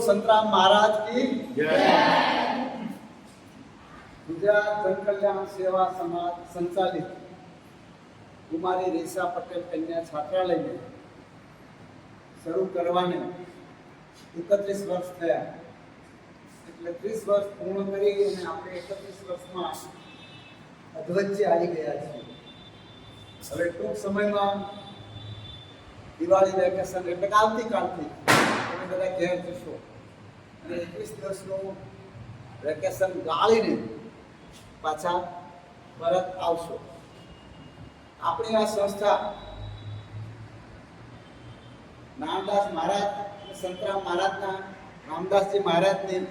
સંતરામ મહારાજ કી જય। ગુજરાત જનકલ્યાણ સેવા સમાજ સંચાલિત કુમારી રેસા પટેલ કન્યા છાત્રાલયને શરૂ કરવાને 31 વર્ષ થયા, એટલે 30 વર્ષ પૂર્ણ કરી અને આપણે 31 વર્ષમાં અધવચ્ચે આવી ગયા છીએ। હવે ટૂંક સમયમાં દિવાળી વેકેશન એટલે કે આવતીકાલથી તમે બધા ઘેર જશો અને 21 દિવસનું વેકેશન ગાળીને પાછા પરત આવશો। આપણી આ સંસ્થા નામદાસ મહારાજ સંતરામ મહારાજના રામદાસજી મહારાજની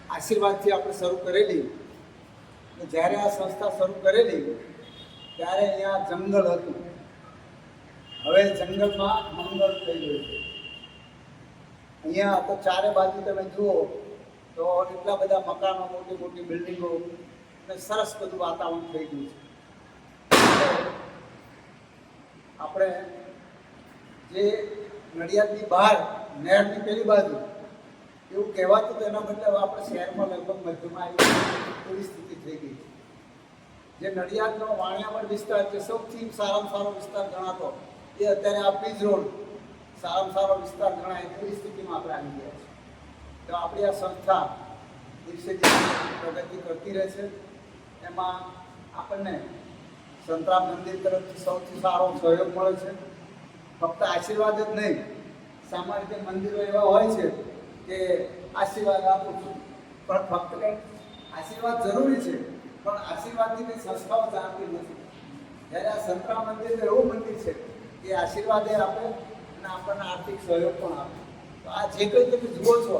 આશીર્વાદથી આપણે શરૂ કરેલી। જ્યારે આ સંસ્થા શરૂ કરેલી ત્યારે અહીંયા જંગલ હતું, હવે જંગલમાં મંગળ થઈ ગયું છે। અહીંયા તો ચારે બાજુ તમે જુઓ તો એટલા બધા મકાનો, મોટી મોટી બિલ્ડિંગો અને સરસ બધું વાતાવરણ થઈ ગયું છે। આપણે જે નડિયાદની બહાર નહેરની પેલી બાજુ એવું કહેવાતું તો એના બદલે આપણે શહેરમાં લગભગ મધ્યમાં આવી એવી સ્થિતિ થઈ ગઈ છે। જે નડિયાદનો વાણિયામણ વિસ્તાર જે સૌથી સારામાં સારો વિસ્તાર ગણાતો એ અત્યારે આ પીજ રોડ સારામાં સારો વિસ્તાર ગણાય એવી સ્થિતિમાં આપણે આવી ગયા છીએ। તો આપણી આ સંસ્થા દિવસે દિવસે પ્રગતિ કરતી રહે છે। એમાં આપણને સંતરામ મંદિર તરફથી સૌથી સારો સહયોગ મળે છે। ફક્ત આશીર્વાદ જ નહીં, સામાન્ય રીતે મંદિરો એવા હોય છે કે આશીર્વાદ આપું છું, પણ ફક્ત કંઈ આશીર્વાદ જરૂરી છે પણ આશીર્વાદથી કંઈ સંસ્થાઓ ચાલતી નથી। જ્યારે આ સંતરામ મંદિર એવું મંદિર છે કે આશીર્વાદ એ આપે અને આપણને આર્થિક સહયોગ પણ આપે। તો આ જે કંઈ તમે જુઓ છો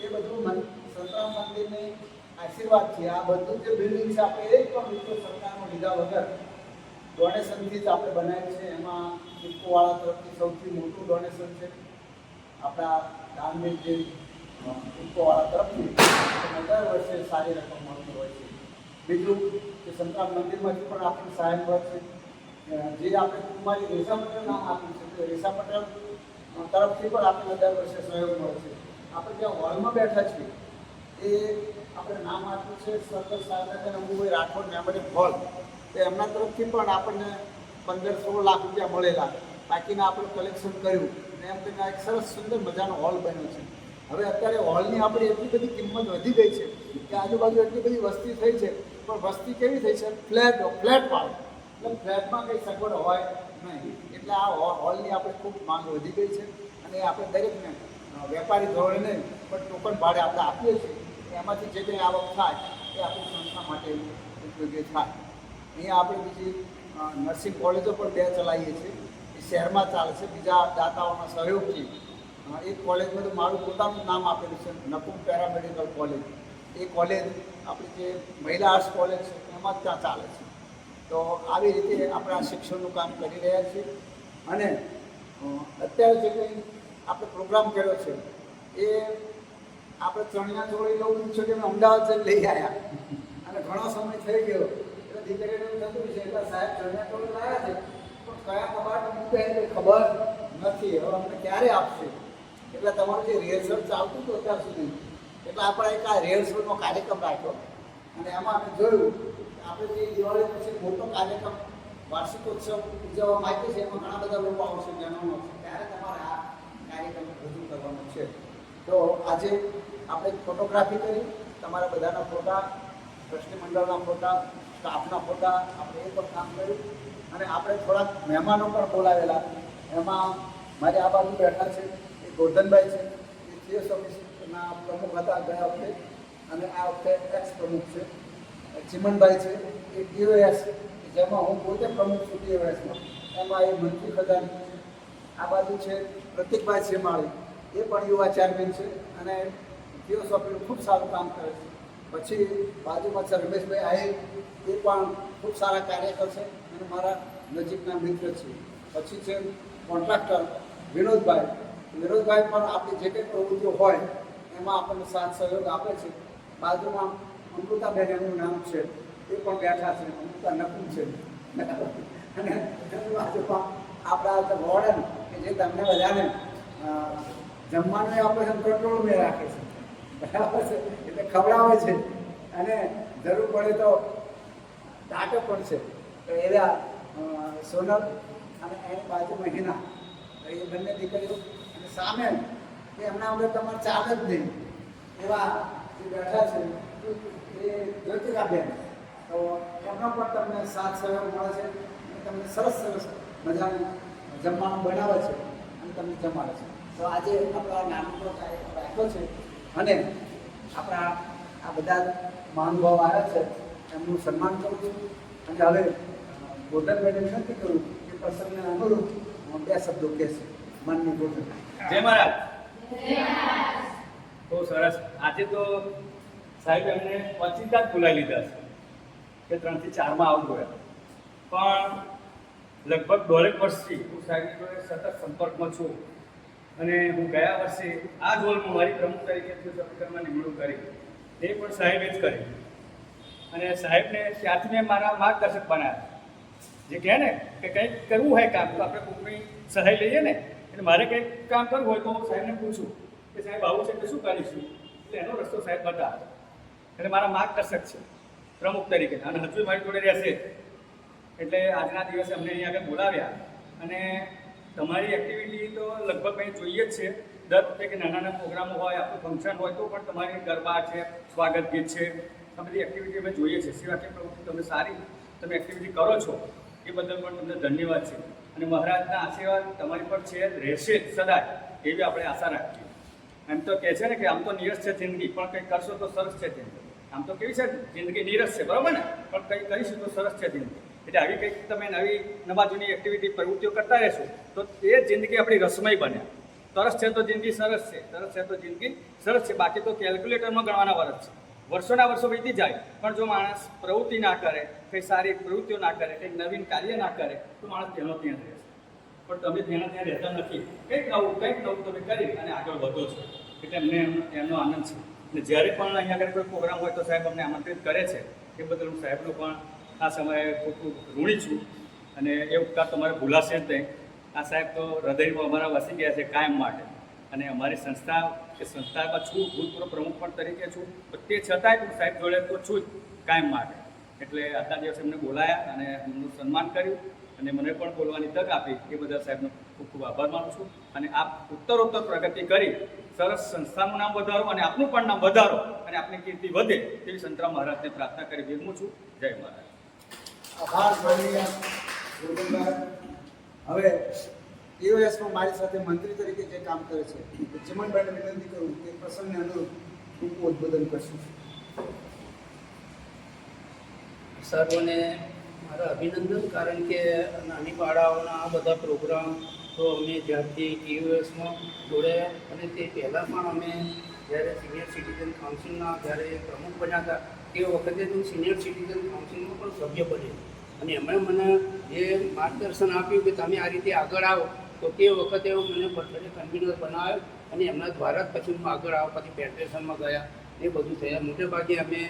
એ બધું સંતરામ મંદિરની આશીર્વાદથી આ બધું જે બિલ્ડિંગ છે આપણે એક પણ રૂપિયો સરકારનો લીધા વગર ડોનેશનથી જ આપણે બનાવ્યું છે। એમાં ઇફકોવાળા તરફથી સૌથી મોટું ડોનેશન છે આપણા ધાર્મિક જે ઇફકોવાળા તરફથી દર વર્ષે સારી રકમ મળતી હોય છે। બીજું કે સંતરામ મંદિરમાંથી પણ આપણને સહાય મળે છે। જે આપણે કુમારી રેસા પટેલ નામ આપ્યું છે તે રેસા પટેલ તરફથી પણ આપણને દર વર્ષે સહયોગ મળે છે। આપણે જ્યાં હોલમાં બેઠા છીએ એ આપણે નામ આપ્યું છે સરદાર સાહેબ અંબુભાઈ રાઠોડ મેમોરિયલ હોલ, તો એમના તરફથી પણ આપણને 15-16 લાખ રૂપિયા મળેલા, બાકીના આપણે કલેક્શન કર્યું અને એમ કરીને એક સરસ સુંદર મજાનો હોલ બન્યો છે। હવે અત્યારે હોલની આપણી એટલી બધી કિંમત વધી ગઈ છે કે આજુબાજુ એટલી બધી વસ્તી થઈ છે, પણ વસ્તી કેવી થઈ છે ફ્લેટ વાળો, એટલે ફ્લેટમાં કંઈ સગવડ હોય નહીં, એટલે આ હોલની આપણે ખૂબ માંગ વધી ગઈ છે અને આપણે દરેકને વેપારી ધોરણે નહીં પણ ટોકન ભાડે આપણે આપીએ છીએ। એમાંથી જે કંઈ આવક થાય એ આપણી સંસ્થા માટે ઉપયોગી થાય। અહીંયા આપણે બીજી નર્સિંગ કોલેજો પણ 2 ચલાવીએ છીએ, એ શહેરમાં ચાલે છે બીજા દાતાઓના સહયોગથી। એક કોલેજમાં તો મારું પોતાનું નામ આપેલું છે નકુમ પેરામેડિકલ કોલેજ, એ કોલેજ આપણી જે મહિલા આર્ટ્સ કોલેજ છે એમાં જ ત્યાં ચાલે છે। તો આવી રીતે આપણે આ શિક્ષણનું કામ કરી રહ્યા છીએ અને અત્યારે જે કંઈ આપણે પ્રોગ્રામ કર્યો છે એ આપણે ચણિયા ચોળી લઉં છે કે અમે અમદાવાદ જઈને લઈ આવ્યા અને ઘણો સમય થઈ ગયો એટલે દીકરીને એવું થતું છે એટલે સાહેબ ચણિયા ચોળી લાવ્યા છે પણ કયા કબાટ મૂકે એ ખબર નથી, હવે અમને ક્યારે આપશે? એટલે તમારું જે રિહર્સલ ચાલતું હતું અત્યાર સુધી એટલે આપણે એક આ રિહર્સલનો કાર્યક્રમ રાખ્યો અને એમાં અમે જોયું કે આપણે જે દિવાળી પછી મોટો કાર્યક્રમ વાર્ષિકોત્સવ ઉજવવામાં આવ્યો છે એમાં ઘણા બધા લોકો આવશે, જણાવવાનું આવશે, ત્યારે તમારે આ કાર્યક્રમ રજૂ કરવાનો છે। તો આજે આપણે ફોટોગ્રાફી કરી, તમારા બધાના ફોટા, ટ્રસ્ટી મંડળના ફોટા, સ્ટાફના ફોટા આપણે એ પણ કામ કર્યું અને આપણે થોડાક મહેમાનો પણ બોલાવેલા। એમાં મારી આ બાજુ બેઠા છે એ ગોરધનભાઈ છે, એ CS ઓફિસના પ્રમુખ હતા ગયા વખતે અને આ વખતે એક્સ પ્રમુખ છે। ચિમનભાઈ છે એ DOS, જેમાં હું પોતે પ્રમુખ છું DOSમાં, એમાં એ મંત્રી ખજાની છે। આ બાજુ છે પ્રતિકભાઈ શ્રીમાળી, એ પણ યુવા ચેરમેન છે અને CS ઓફિસનું ખૂબ સારું કામ કરે છે। પછી બાજુમાં છે રમેશભાઈ આહિર, એ પણ ખૂબ સારા કાર્યકર છે અને મારા નજીકના મિત્ર છે। પછી છે કોન્ટ્રાક્ટર વિનોદભાઈ પણ આપણી જે કંઈ પ્રવૃત્તિઓ હોય એમાં આપણને સાથ સહયોગ આપે છે। બાજુમાં અમૃતાબેન એમનું નામ છે, એ પણ બેઠા છે, અમૃતા નકુમ છે અને એની બાજુમાં આપણા વોર્ડન કે જે તમને બધાને જમવાનું એ ઓપરેશન કંટ્રોલમાં રાખે છે, બરાબર છે. એટલે ખવડાવે છે અને જરૂર પડે તો દાંટો પણ છે. તો એવા સોનલ અને એની બાજુમાં હિના, એ બંને દીકરીઓ, અને સામે એ એમના વગર તમારે ચાલે જ નહીં એવા જે બેઠા છે એ જ્યોતિકાબેન. તો એમનો પણ તમને સાથ સહયોગ મળે છે અને તમને સરસ સરસ મજાનું જમવાનું બનાવે છે અને તમને જમાડે છે. તો આજે આપણા નાનકડો કાર્યક્રમ રાખ્યો છે અને આપણા આ બધા મહાનુભાવ આવ્યા છે એમનું સન્માન કરું છું. અને હવે ગોઠનબેને વિનંતી કરું કે પ્રસંગને અનુરૂપ બે શબ્દો કહેશે. માનની ગોઠન. જય મહારાજ. તો સરસ. આજે તો સાહેબ એમને ઓચિંતા જ બોલાવી લીધા છે કે 3 થી 4 આવું ગયા, પણ લગભગ 1.5 વર્ષથી હું સાહેબની જોડે સતત સંપર્કમાં છું અને હું ગયા વર્ષે આ જ હોલમાં મારી પ્રમુખ તરીકે સભ્યકરમાં નિમણૂક કરી, તે પણ સાહેબે જ કરી. અને સાહેબને ત્યાંથી મેં મારા માર્ગદર્શક બનાવ્યા. જે કહે ને કે કંઈક કરવું હોય કામ તો આપણે કોઈની સહાય લઈએ ને, એટલે મારે કંઈક કામ કરવું હોય તો હું સાહેબને પૂછું કે સાહેબ આવું છે કે શું કરીશું, એટલે એનો રસ્તો સાહેબ બતાવે. એટલે મારા માર્ગદર્શક છે પ્રમુખ તરીકે, અને હજુ મારી જોડે રહેશે. એટલે આજના દિવસે અમને અહીંયા આગળ બોલાવ્યા અને તમારી એક્ટિવિટી તો લગભગ અહીં જોઈએ જ છે. દર વખતે કે નાના નાના પ્રોગ્રામો હોય, આપણું ફંક્શન હોય તો પણ તમારી ગરબા છે, સ્વાગત ગીત છે, આ બધી એક્ટિવિટી અમે જોઈએ છે. સેવાકીય પ્રવૃત્તિ તમે સારી તમે એક્ટિવિટી કરો છો એ બદલ પણ તમને ધન્યવાદ છે. અને મહારાજના આશીર્વાદ તમારી પર છે, રહેશે સદાય એવી આપણે આશા રાખીએ. એમ તો કહે છે ને કે આમ તો નીરસ છે જિંદગી, પણ કંઈક કરશો તો સરસ છે જિંદગી. આમ તો કેવી છે જિંદગી નીરસ છે, બરાબર ને, પણ કંઈક કરીશું તો સરસ છે જિંદગી. એટલે આવી કંઈક તમે નવી નવા એક્ટિવિટી પ્રવૃત્તિઓ કરતા રહેશો તો એ જિંદગી આપણી રસમય બને. સરસ છે તો જિંદગી સરસ છે, સરસ છે તો જિંદગી સરસ છે. બાકી તો કેલ્ક્યુલેટરમાં ગણવાના વર્ષ છે, વર્ષોના વર્ષો વીતી જાય, પણ જો માણસ પ્રવૃત્તિ ના કરે, કંઈ સારી પ્રવૃત્તિઓ ના કરે, કંઈક નવીન કાર્ય ના કરે તો માણસ તેનો ત્યાં રહેશે. પણ તમે તેના ત્યાં રહેતા નથી. કંઈક નવું તમે કરી અને આગળ વધો છો, એટલે અમને એમનો આનંદ છે. અને જ્યારે પણ અહીંયા આગળ કોઈ પ્રોગ્રામ હોય તો સાહેબ અમને આમંત્રિત કરે છે, એ બદલ હું સાહેબનું પણ આ સમયે ખૂબ ખૂબ ઋણી છું. અને એ ઉપકાર તમારે ભૂલાશે જ નહીં. આ સાહેબ તો હૃદયમાં અમારા વસી ગયા છે કાયમ માટે. અને અમારી સંસ્થામાં છું, ભૂતપૂર્વ પ્રમુખ પણ તરીકે છું, તે છતાંય હું સાહેબ જોડે તો છું જ કાયમ માટે. એટલે આજના દિવસે એમને બોલાયા અને એમનું સન્માન કર્યું અને મને પણ બોલવાની તક આપી, એ બદલ સાહેબનો ખૂબ ખૂબ આભાર માનું છું. અને આપ ઉત્તરોત્તર પ્રગતિ કરી સરસ સંસ્થાનું નામ વધારો અને આપનું પણ નામ વધારો અને આપની કીર્તિ વધે તેવી સંતરામ મહારાજને પ્રાર્થના કરી વિરમું છું. જય મહારાજ. આભાર માનનીય ગોવિંદભાઈ. હવે ટીઓએસમાં મારી સાથે મંત્રી તરીકે જે કામ કરે છે ચિમનભાઈને વિનંતી કરું કે પ્રસંગને અનુરૂપ ટૂંકું ઉદ્બોધન કરશું. સર્વને મારા અભિનંદન. કારણ કે નાની બાળાઓના આ બધા પ્રોગ્રામ તો અમે જ્યારથી ટીયુએસમાં જોડાયા અને તે પહેલાં પણ અમે જ્યારે સિનિયર સિટીઝન કાઉન્સિલના જ્યારે પ્રમુખ બન્યા હતા તે વખતે હું સિનિયર સિટીઝન કાઉન્સિલમાં પણ સભ્ય બન્યો અને એમણે મને જે માર્ગદર્શન આપ્યું કે તમે આ રીતે આગળ આવો, તો તે વખતે મને બર્થડે કન્વીનર બનાવ્યો અને એમના દ્વારા જ પછી હું આગળ આવો, પછી ફેડરેશનમાં ગયા, એ બધું થયા. મોટે ભાગે અમે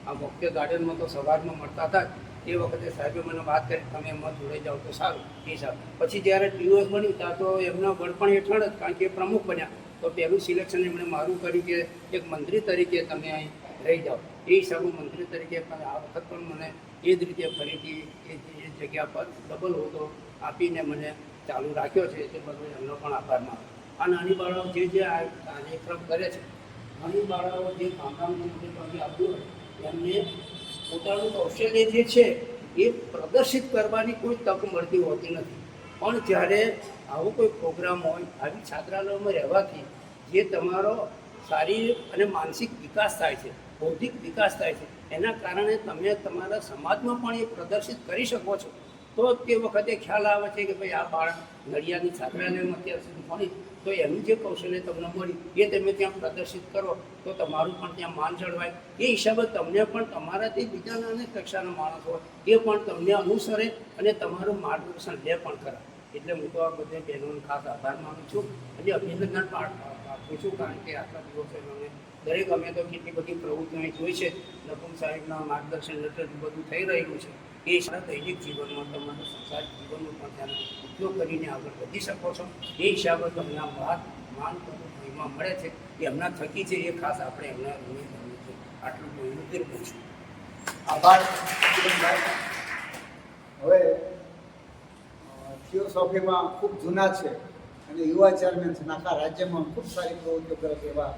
આ ભક્તિ ગાર્ડનમાં તો સવારમાં મળતા હતા. એ વખતે સાહેબે મને વાત કરી તમે એમાં જોડાઈ જાઓ તો સારું એ હિસાબ. પછી જ્યારે ટીઓએસ બની ત્યાં તો એમના વડપણ હેઠળ જ, કારણ કે એ પ્રમુખ બન્યા તો પહેલું સિલેક્શન એમણે મારું કર્યું કે એક મંત્રી તરીકે તમે અહીં રહી જાઓ. એ હિસાબે મંત્રી તરીકે આ વખત પણ મને એ જ રીતે ફરીથી એ જગ્યા પર ડબલ હોદ્દો આપીને મને ચાલુ રાખ્યો છે, તે બદલ એમનો પણ આભાર માનું. આ નાની બાળાઓ જે આ કાર્યક્રમ કરે છે, નાની બાળાઓ જે ગામડામાં મોટે ભાગે આવ્યું હોય એમને પોતાનું કૌશલ્ય જે છે એ પ્રદર્શિત કરવાની કોઈ તક મળતી હોતી નથી. પણ જ્યારે આવો કોઈ પ્રોગ્રામ હોય, આવી છાત્રાલયોમાં રહેવાથી જે તમારો શારીરિક અને માનસિક વિકાસ થાય છે, બૌદ્ધિક વિકાસ થાય છે, એના કારણે તમે તમારા સમાજમાં પણ એ પ્રદર્શિત કરી શકો છો. તો તે વખતે ખ્યાલ આવે છે કે ભાઈ આ બાળક નડિયાદની છાત્રાલયમાં અત્યાર સુધી ભણી તો એનું જે કૌશલ્ય તમને મળ્યું એ તમે ત્યાં પ્રદર્શિત કરો તો તમારું પણ ત્યાં માન જળવાય. એ હિસાબે તમને પણ તમારાથી બીજા નાની કક્ષાના માણસ હોય એ પણ તમને અનુસરે અને તમારું માર્ગદર્શન લે પણ ખરા. એટલે હું તો આ બધે બહેનોનો ખાસ આભાર માનું છું અને અભિનંદન પણ આપું છું, કારણ કે આટલા દિવસે મને દરેક અમે તો કેટલી બધી પ્રવૃત્તિઓ અહીં જોઈ છે. નકુમ સાહેબના માર્ગદર્શન હેઠળ બધું થઈ રહ્યું છે. એ સારા દૈનિક જીવનમાં તમારા સંસારિક જીવનનો પણ તેનો ઉપયોગ કરીને આગળ વધી શકો છો. એ હિસાબે તમને આ માન મહિમા મળે છે એ એમના થકી છે. એ ખાસ આપણે એમના ઋણી બનવું છે. આટલું હું પૂછું છું. આભાર કિરણભાઈ. હવે થિયોસોફીમાં ખૂબ જૂના છે અને યુવા ચેરમેન છે, આખા રાજ્યમાં ખૂબ સારી પ્રવૃત્તિઓ કરે છે એવા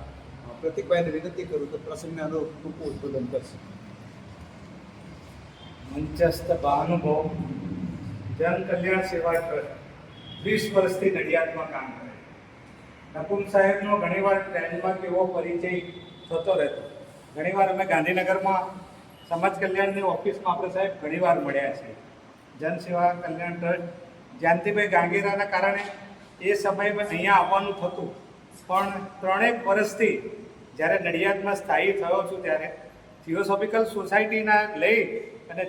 પ્રતિકભાઈને વિનંતી કરું તો પ્રસંગને અનુરૂપ ટૂંકું ઉદ્બોધન કરશે. મંચસ્થ મહાનુભાવ જન કલ્યાણ સેવા ટ્રસ્ટ 20 વર્ષથી નડિયાદમાં કામ કરે. નકુમ સાહેબનો ઘણીવાર ટ્રેનમાં કેવો પરિચય થતો રહેતો. ઘણીવાર અમે ગાંધીનગરમાં સમાજ કલ્યાણની ઓફિસમાં આપણે સાહેબ ઘણીવાર મળ્યા છે. જનસેવા કલ્યાણ ટ્રસ્ટ જાનતીભાઈ ગાંગીરાના કારણે એ સમયમાં અહીંયા આવવાનું થતું, પણ 3 વર્ષથી જ્યારે નડિયાદમાં સ્થાયી થયો છું ત્યારે થિયોસોફિકલ સોસાયટીના લઈ અને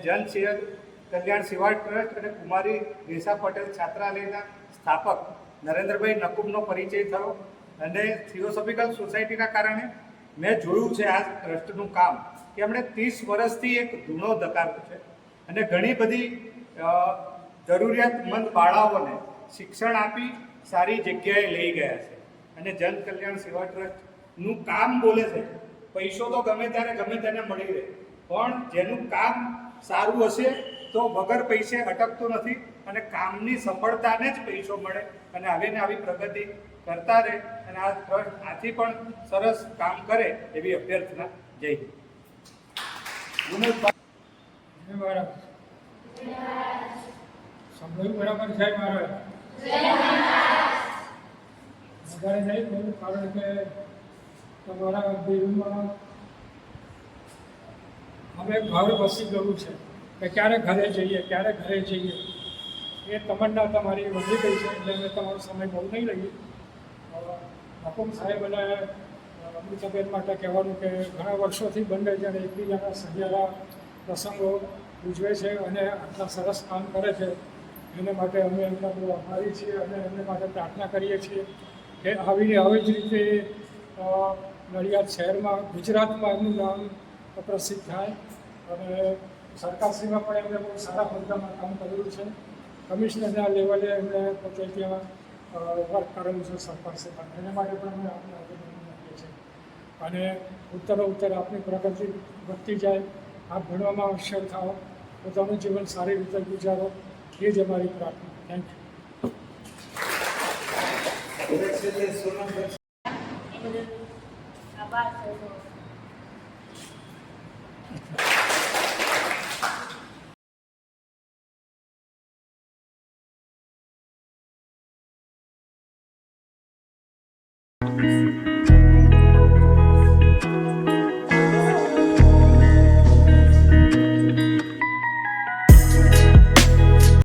કલ્યાણ સેવા ટ્રસ્ટ અને કુમારી રેસા પટેલ છાત્રાલયના સ્થાપક નરેન્દ્રભાઈ નકુમનો પરિચય થયો. અને થિયોસોફિકલ સોસાયટીના કારણે મેં જોયું છે આ ટ્રસ્ટનું કામ કે એમણે 30 વર્ષથી એક ધૂણો ધકાવ્યો છે અને ઘણી બધી જરૂરિયાતમંદ બાળાઓને શિક્ષણ આપી સારી જગ્યાએ લઈ ગયા છે. અને જન કલ્યાણ સેવા ટ્રસ્ટનું કામ બોલે છે. પૈસો તો ગમે ત્યારે ગમે તેને મળી રહે, પણ જેનું કામ સારું હશે તો વગર પૈસે અટકતું નથી અને કામની સફળતાને જ પૈસો મળે. અને આવી ને આવી પ્રગતિ કરતા રહે અને આ ટ્રસ્ટ આથી પણ સરસ કામ કરે એવી અભ્યર્થના. જય હિન્દ. સાંભળ્યું બરાબર સાહેબ મારે વધારે નહીં બોલું, કારણ કે તમારા દિલમાં હવે ઘર વસી ગયું છે કે ક્યારે ઘરે જઈએ ક્યારે ઘરે જઈએ એ તમન્ના તમારી વધી ગઈ છે. એટલે મેં તમારો સમય બહુ નહીં લઈએ. નકુમ સાહેબ અને અમૃતાબેન માટે કહેવાનું કે ઘણા વર્ષોથી બંને જણ એકબીજાના સહિયારા પ્રસંગો ઉજવે છે અને આટલા સરસ કામ કરે છે. એને માટે અમે એમના બહુ આભારી છીએ અને એમને માટે પ્રાર્થના કરીએ છીએ કે આવી જ રીતે નડિયાદ શહેરમાં ગુજરાતમાં એમનું નામ પ્રસિદ્ધ થાય. અને સરકારશ્રીમાં પણ એમણે બહુ સારા હોદ્દામાં કામ કરેલું છે. કમિશનરના લેવલે એમણે પોતે ત્યાં વર્ક કરેલું છે સરકારશ્રીમાં. એના માટે પણ અમે આપણે અભિનંદન આપીએ છીએ. અને ઉત્તરોત્તર આપની પ્રગતિ વધતી જાય, આપ ભણવામાં હોશિયાર થાઓ, પોતાનું જીવન સારી રીતે ગુજારો, એ જ અમારી પ્રાર્થના. Thank you. સોનમ આભાર.